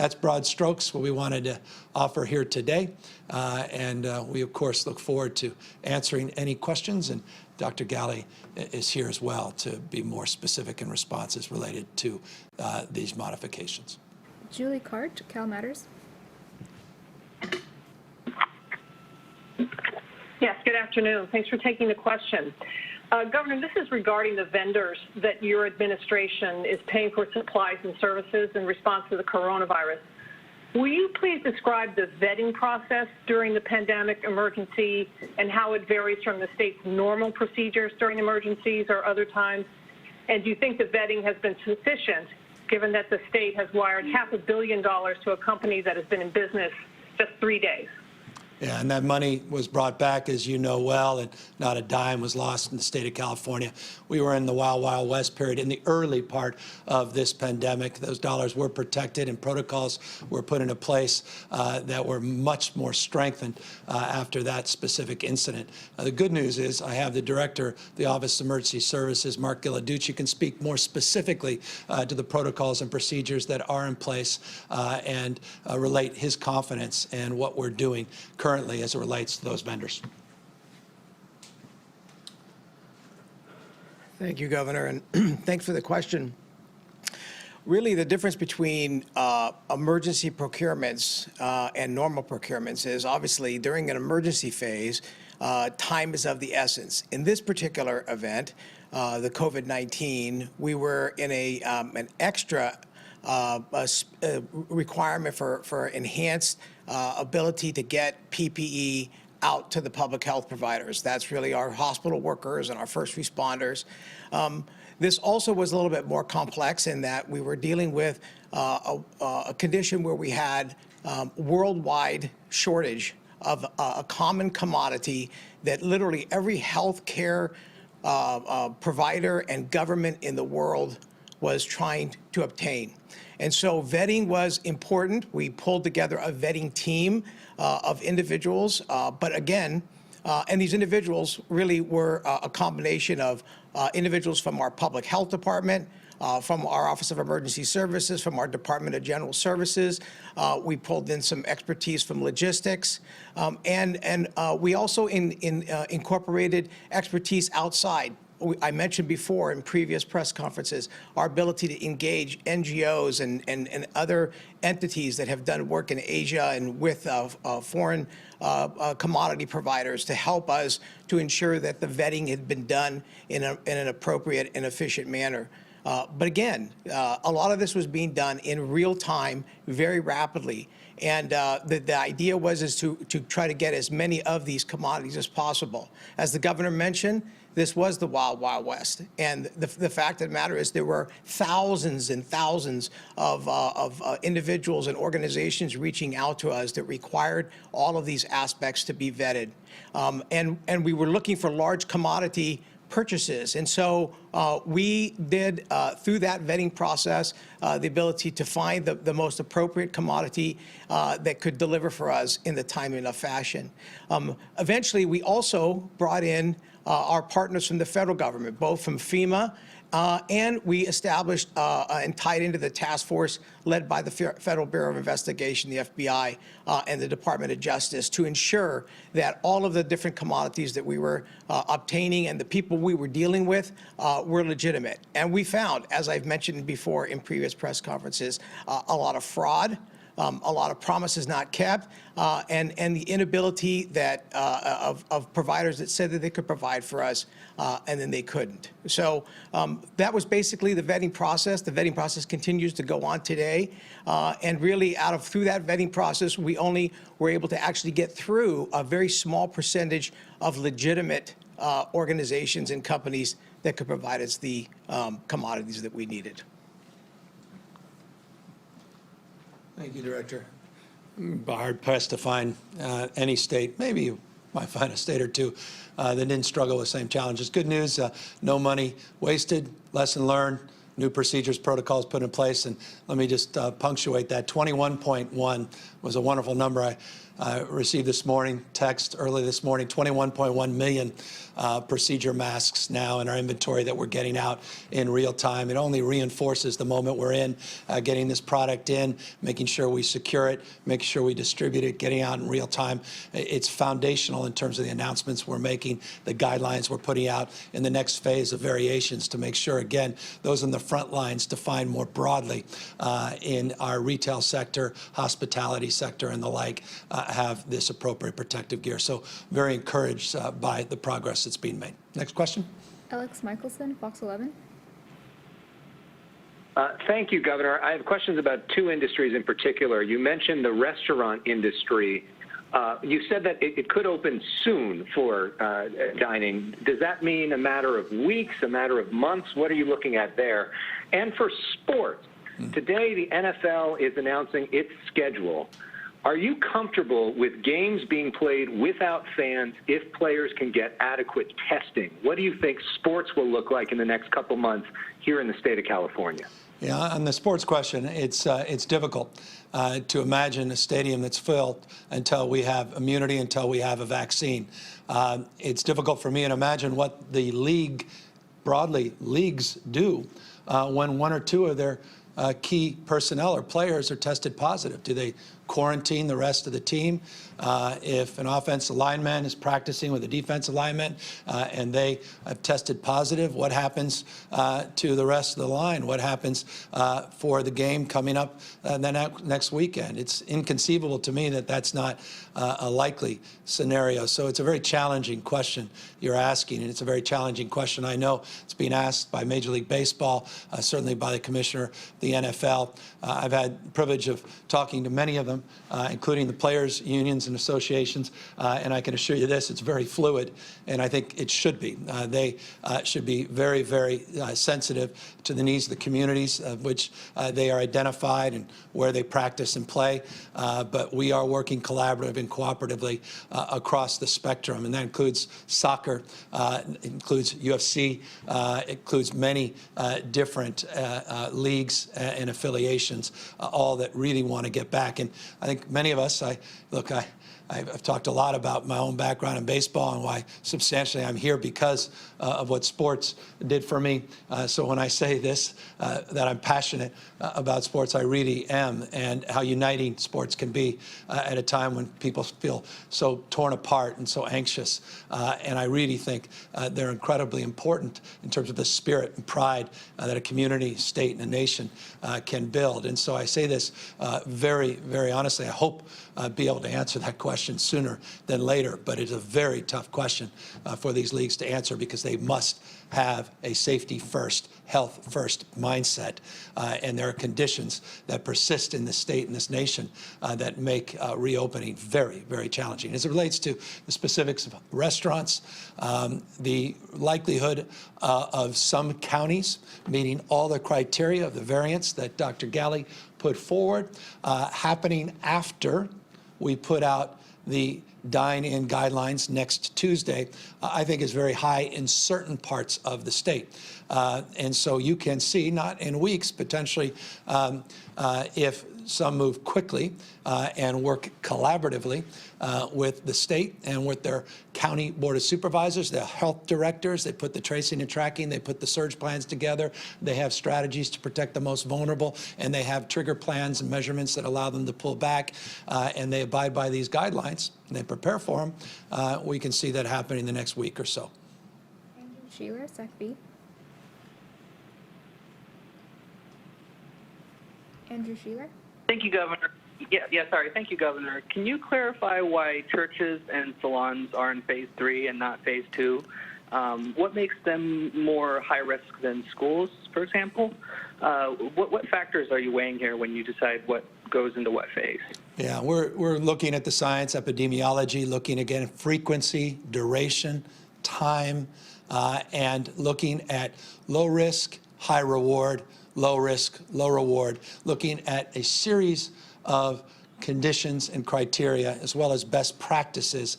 that's broad strokes what we wanted to offer here today. We, of course, look forward to answering any questions. And Dr. Galley is here as well to be more specific in responses related to these modifications. Julie Cart, Cal Matters. Yes, good afternoon. Thanks for taking the question. Governor, this is regarding the vendors that your administration is paying for supplies and services in response to the coronavirus. Will you please describe the vetting process during the pandemic emergency and how it varies from the state's normal procedures during emergencies or other times? And do you think the vetting has been sufficient, given that the state has wired $500 million to a company that has been in business just 3 days? Yeah, and that money was brought back, as you know well, and not a dime was lost in the state of California. We were in the Wild Wild West period in the early part of this pandemic. Those dollars were protected and protocols were put into place that were much more strengthened after that specific incident. The good news is I have the director of the Office of Emergency Services, Mark Gilladucci, can speak more specifically to the protocols and procedures that are in place and relate his confidence in what we're doing currently as it relates to those vendors. Thank you, Governor, and thanks for the question. Really, the difference between emergency procurements and normal procurements is obviously during an emergency phase, time is of the essence. In this particular event, the COVID-19, we were in an extra requirement for enhanced ability to get PPE out to the public health providers. That's really our hospital workers and our first responders. This also was a little bit more complex in that we were dealing with a condition where we had worldwide shortage of a common commodity that literally every healthcare provider and government in the world was trying to obtain. And so vetting was important. We pulled together a vetting team of individuals, but again, and these individuals really were a combination of individuals from our public health department, from our Office of Emergency Services, from our Department of General Services. We pulled in some expertise from logistics, and we also incorporated expertise outside. I mentioned before in previous press conferences our ability to engage NGOs and other entities that have done work in Asia and with foreign commodity providers to help us to ensure that the vetting had been done in an appropriate and efficient manner. But again, a lot of this was being done in real time, very rapidly. And the idea was to try to get as many of these commodities as possible. As the governor mentioned, this was the Wild Wild West. And the fact of the matter is there were thousands and thousands of individuals and organizations reaching out to us that required all of these aspects to be vetted. And we were looking for large commodity purchases. And so we did, through that vetting process, the ability to find the most appropriate commodity that could deliver for us in the timely enough fashion. Eventually, we also brought in our partners from the federal government, both from FEMA, and we established and tied into the task force led by the Federal Bureau of Investigation, the FBI, and the Department of Justice to ensure that all of the different commodities that we were obtaining and the people we were dealing with were legitimate. And we found, as I've mentioned before in previous press conferences, a lot of fraud, a lot of promises not kept, and the inability that of providers that said that they could provide for us, and then they couldn't. So that was basically the vetting process. The vetting process continues to go on today, and really through that vetting process, we only were able to actually get through a very small percentage of legitimate organizations and companies that could provide us the commodities that we needed. Thank you, Director. Hard-pressed to find any state, maybe you might find a state or two, that didn't struggle with the same challenges. Good news, no money wasted, lesson learned. new procedures, protocols put in place. And let me just punctuate that. 21.1 was a wonderful number. I received this morning, text early this morning, 21.1 million procedure masks now in our inventory that we're getting out in real time. It only reinforces the moment we're in, getting this product in, making sure we secure it, making sure we distribute it, getting out in real time. It's foundational in terms of the announcements we're making, the guidelines we're putting out in the next phase of variations to make sure, again, those in the front lines defined more broadly in our retail sector, hospitality sector, and the like, have this appropriate protective gear. So very encouraged by the progress that's being made. Next question. Alex Michelson, Fox 11. Thank you, Governor. I have questions about two industries in particular. You mentioned the restaurant industry. You said that it could open soon for dining. Does that mean a matter of weeks, a matter of months? What are you looking at there? And for sports, today the NFL is announcing its schedule. Are you comfortable with games being played without fans if players can get adequate testing? What do you think sports will look like in the next couple months here in the state of California? Yeah, on the sports question, it's difficult to imagine a stadium that's filled until we have immunity, until we have a vaccine. It's difficult for me to imagine what the league, broadly, leagues do when one or two of their key personnel or players are tested positive. Do they quarantine the rest of the team? If an offensive lineman is practicing with a defensive lineman and they have tested positive, what happens to the rest of the line? What happens for the game coming up the next weekend? It's inconceivable to me that that's not a likely scenario. So it's a very challenging question you're asking, and it's a very challenging question. I know it's being asked by Major League Baseball, certainly by the commissioner of the NFL. I've had the privilege of talking to many of them, including the players' unions and associations, and I can assure you this, it's very fluid, and I think it should be. They should be very, very sensitive to the needs of the communities of which they are identified and where they practice and play, but we are working collaboratively and cooperatively across the spectrum, and that includes soccer, includes UFC, includes many different leagues and affiliations, all that really want to get back. And I think many of us, I've talked a lot about my own background in baseball and why substantially I'm here because of what sports did for me. So when I say this, that I'm passionate about sports, I really am, and how uniting sports can be at a time when people feel so torn apart and so anxious. And I really think they're incredibly important in terms of the spirit and pride that a community, state, and a nation can build. And so I say this very, very honestly. I hope be able to answer that question sooner than later, but it's a very tough question for these leagues to answer because they must have a safety first, health first mindset. And there are conditions that persist in this state and this nation that make reopening very, very challenging. As it relates to the specifics of restaurants, the likelihood of some counties meeting all the criteria of the variants that Dr. Galley put forward happening after we put out the dine-in guidelines next Tuesday, I think is very high in certain parts of the state. And so you can see, not in weeks, potentially, if some move quickly and work collaboratively with the state and with their county board of supervisors, the health directors. They put the tracing and tracking, they put the surge plans together, they have strategies to protect the most vulnerable, and they have trigger plans and measurements that allow them to pull back, and they abide by these guidelines and they prepare for them. We can see that happening in the next week or so. Andrew Shearer, SACB. Andrew Shearer. Thank you, Governor. Thank you, Governor. Can you clarify why churches and salons are in phase 3 and not phase 2? What makes them more high risk than schools, for example? What factors are you weighing here when you decide what goes into what phase? Yeah, we're looking at the science, epidemiology, looking again at frequency, duration, time, and looking at low risk, high reward, low risk, low reward, looking at a series of conditions and criteria, as well as best practices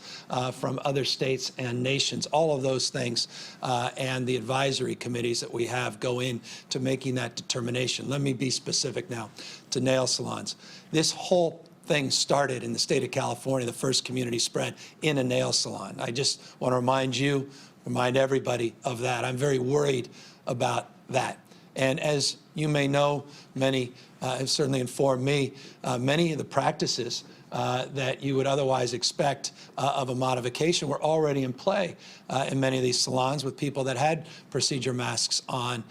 from other states and nations. All of those things and the advisory committees that we have go into making that determination. Let me be specific now to nail salons. This whole thing started in the state of California, the first community spread in a nail salon. I just want to remind everybody of that. I'm very worried about that. And as you may know, many have certainly informed me, many of the practices that you would otherwise expect of a modification were already in play in many of these salons, with people that had procedure masks on,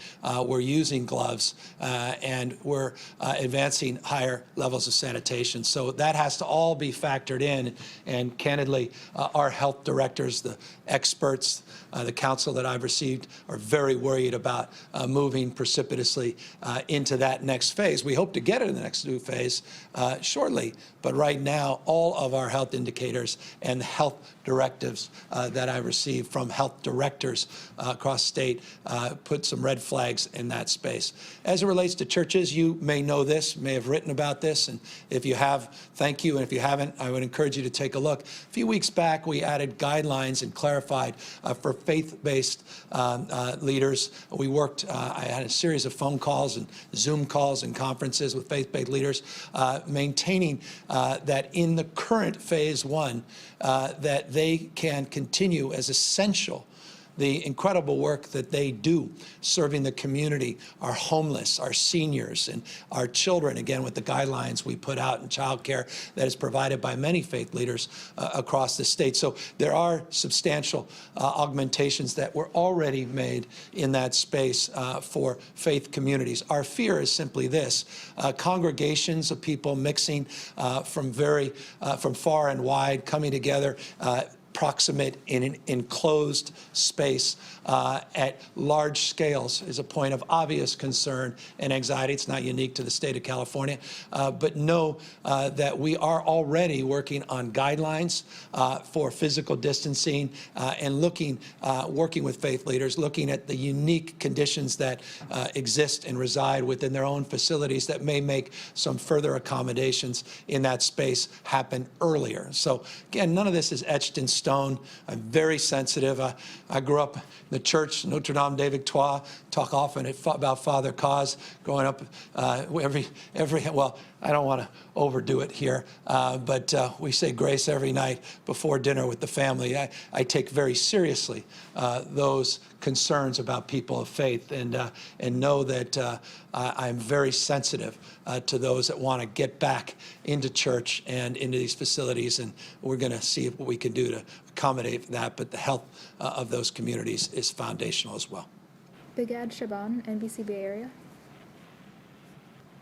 were using gloves, and were advancing higher levels of sanitation. So that has to all be factored in. And candidly, our health directors, the experts, the counsel that I've received, are very worried about moving precipitously into that next phase. We hope to get it in the next new phase shortly, but right now, all of our health indicators and the health directives that I received from health directors across state put some red flags in that space. As it relates to churches, you may know this, may have written about this, and if you have, thank you, and if you haven't, I would encourage you to take a look. A few weeks back, we added guidelines and clarified for faith-based leaders. We worked, I had a series of phone calls and Zoom calls and conferences with faith-based leaders, maintaining that in the current phase one, that they can continue as essential the incredible work that they do serving the community, our homeless, our seniors, and our children, again, with the guidelines we put out in child care that is provided by many faith leaders across the state. So there are substantial augmentations that were already made in that space for faith communities. Our fear is simply this: congregations of people mixing from far and wide, coming together, proximate in an enclosed space at large scales is a point of obvious concern and anxiety. It's not unique to the state of California, but know that we are already working on guidelines for physical distancing and working with faith leaders, looking at the unique conditions that exist and reside within their own facilities that may make some further accommodations in that space happen earlier. So again, none of this is etched in stone. I'm very sensitive. I grew up in the church, Notre Dame des Victoires, talk often about Father Cause, growing up well, I don't want to overdo it here, but we say grace every night before dinner with the family. I take very seriously those concerns about people of faith, and know that I'm very sensitive to those that want to get back into church and into these facilities, and we're going to see what we can do to accommodate that, but the health of those communities is foundational as well. Bigad Shaban, NBC Bay Area.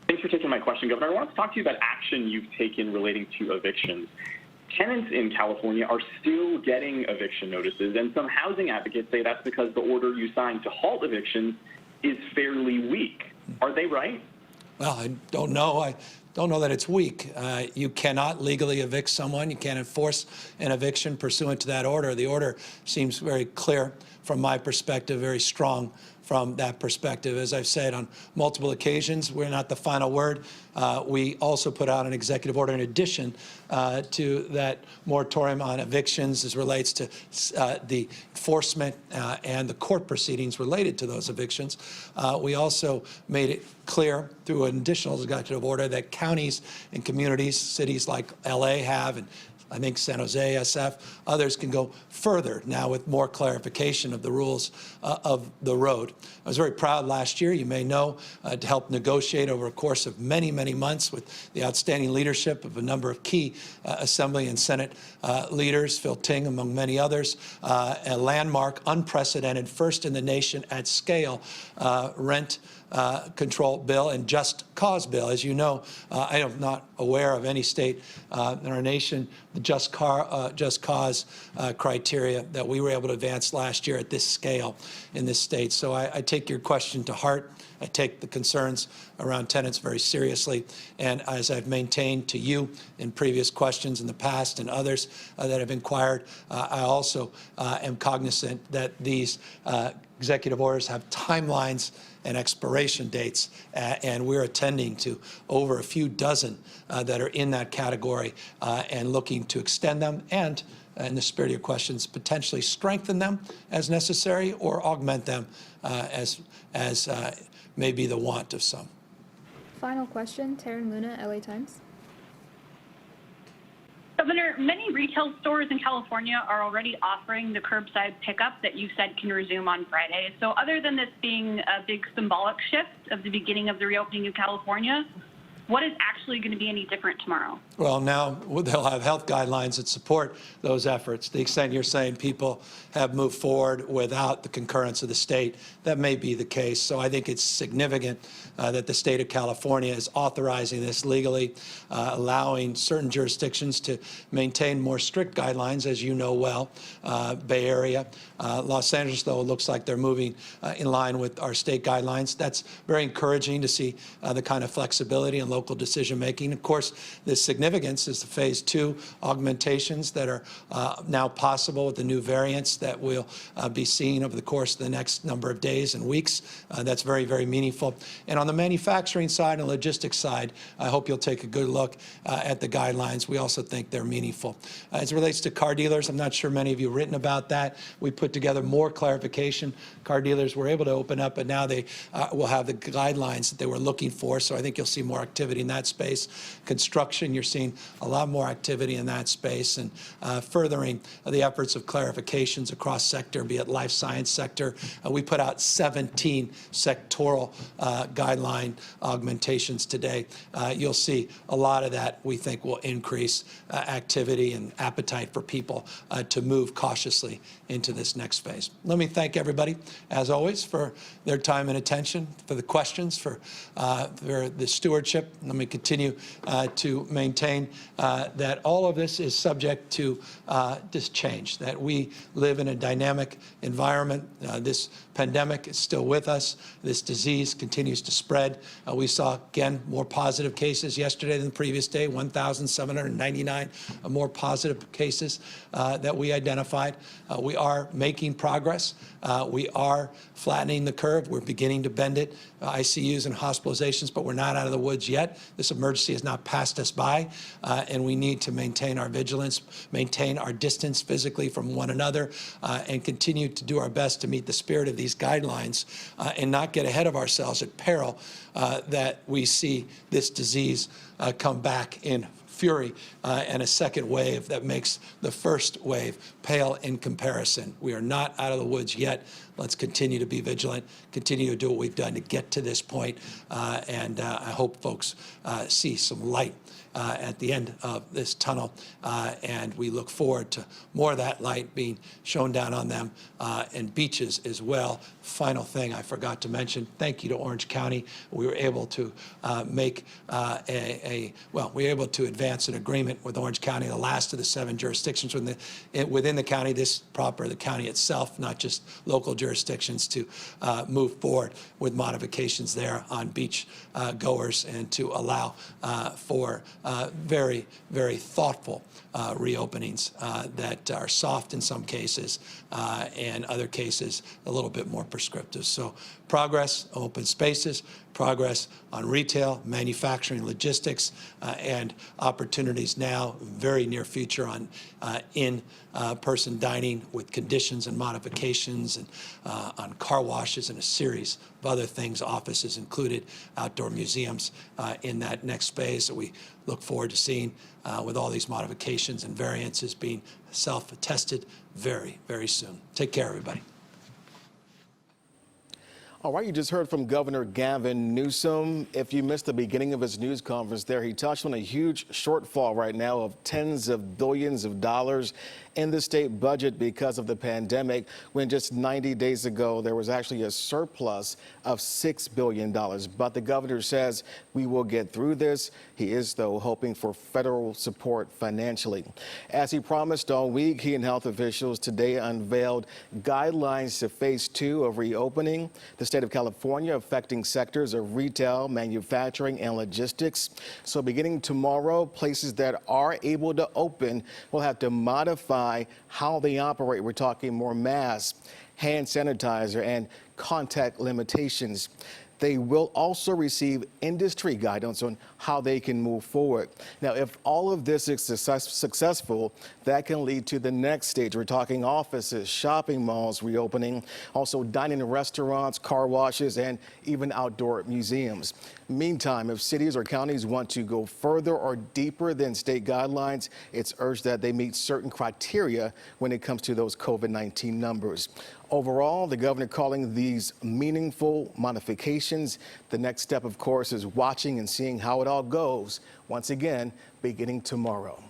Thanks for taking my question, Governor. I wanted to talk to you about action you've taken relating to evictions. Tenants in California are still getting eviction notices, and some housing advocates say that's because the order you signed to halt evictions is fairly weak. Are they right? Well, I don't know. I don't know that it's weak. You cannot legally evict someone. You can't enforce an eviction pursuant to that order. The order seems very clear from my perspective, very strong from that perspective. As I've said on multiple occasions, we're not the final word. We also put out an executive order in addition to that moratorium on evictions as relates to the enforcement and the court proceedings related to those evictions. We also made it clear through an additional executive order that counties and communities, cities like LA have, and I think San Jose, SF, others can go further now with more clarification of the rules of the road. I was very proud last year, you may know, to help negotiate over a course of many, many months with the outstanding leadership of a number of key Assembly and Senate leaders, Phil Ting among many others, a landmark, unprecedented, first in the nation at scale rent control bill and just cause bill. As you know, I am not aware of any state in our nation, the just cause criteria that we were able to advance last year at this scale in this state. So I take your question to heart. I take the concerns around tenants very seriously. And as I've maintained to you in previous questions in the past and others that have inquired, I also am cognizant that these executive orders have timelines and expiration dates, and we're attending to over a few dozen that are in that category and looking to extend them and, in the spirit of your questions, potentially strengthen them as necessary or augment them as may be the want of some. Final question, Taryn Luna, LA Times. Governor, many retail stores in California are already offering the curbside pickup that you said can resume on Friday. So other than this being a big symbolic shift of the beginning of the reopening of California, what is actually going to be any different tomorrow? Well, now they'll have health guidelines that support those efforts. To the extent you're saying people have moved forward without the concurrence of the state, that may be the case. So I think it's significant that the state of California is authorizing this legally, allowing certain jurisdictions to maintain more strict guidelines, as you know well. Bay Area, Los Angeles, though, it looks like they're moving in line with our state guidelines. That's very encouraging to see the kind of flexibility and local decision making. Of course, the significance is the phase 2 augmentations that are now possible with the new variants that we'll be seeing over the course of the next number of days and weeks. That's very, very meaningful. And on the manufacturing side and logistics side, I hope you'll take a good look at the guidelines. We also think they're meaningful. As it relates to car dealers, I'm not sure many of you have written about that. We put together more clarification. Car dealers were able to open up, but now they will have the guidelines that they were looking for. So I think you'll see more activity in that space. Construction, you're seeing a lot more activity in that space, and furthering the efforts of clarifications across sector, be it life science sector. We put out 17 sectoral guideline augmentations today. You'll see a lot of that we think will increase activity and appetite for people to move cautiously into this next phase. Let me thank everybody, as always, for their time and attention, for the questions, for the stewardship. Let me continue to maintain that all of this is subject to this change, that we live in a dynamic environment. This pandemic is still with us. This disease continues to spread. We saw, again, more positive cases yesterday than the previous day, 1,799 more positive cases that we identified. We are making progress. We are flattening the curve. We're beginning to bend it. ICUs and hospitalizations, but we're not out of the woods yet. This emergency has not passed us by, and we need to maintain our vigilance, maintain our distance physically from one another, and continue to do our best to meet the spirit of these guidelines and not get ahead of ourselves at peril that we see this disease come back in fury and a second wave that makes the first wave pale in comparison. We are not out of the woods yet. Let's continue to be vigilant, continue to do what we've done to get to this point, and I hope folks see some light at the end of this tunnel, and we look forward to more of that light being shone down on them and beaches as well. Final thing I forgot to mention, thank you to Orange County. We were able to make we were able to advance an agreement with Orange County, the last of the 7 jurisdictions within the county, the county itself, not just local jurisdictions, to move forward with modifications there on beach goers and to allow for very, very thoughtful reopenings that are soft in some cases and other cases a little bit more prescriptive. So progress on open spaces, progress on retail, manufacturing, logistics, and opportunities now, very near future on in-person dining with conditions and modifications, and on car washes and a series of other things, offices included, outdoor museums in that next phase that we look forward to seeing with all these modifications and variances being self-attested very, very soon. Take care, everybody. All right, you just heard from Governor Gavin Newsom. If you missed the beginning of his news conference there, he touched on a huge shortfall right now of tens of billions of dollars in the state budget because of the pandemic, when just 90 days ago there was actually a surplus of $6 billion. But the governor says we will get through this. He is, though, hoping for federal support financially. As he promised all week, he and health officials today unveiled guidelines to phase 2 of reopening. The state state of California, affecting sectors of retail, manufacturing, and logistics. So beginning tomorrow, places that are able to open will have to modify how they operate. We're talking more masks, hand sanitizer, and contact limitations. They will also receive industry guidance on how they can move forward. Now, if all of this is successful, that can lead to the next stage. We're talking offices, shopping malls reopening, also dining restaurants, car washes, and even outdoor museums. Meantime, if cities or counties want to go further or deeper than state guidelines, it's urged that they meet certain criteria when it comes to those COVID-19 numbers. Overall, the governor calling these meaningful modifications. The next step, of course, is watching and seeing how it all goes, once again, beginning tomorrow.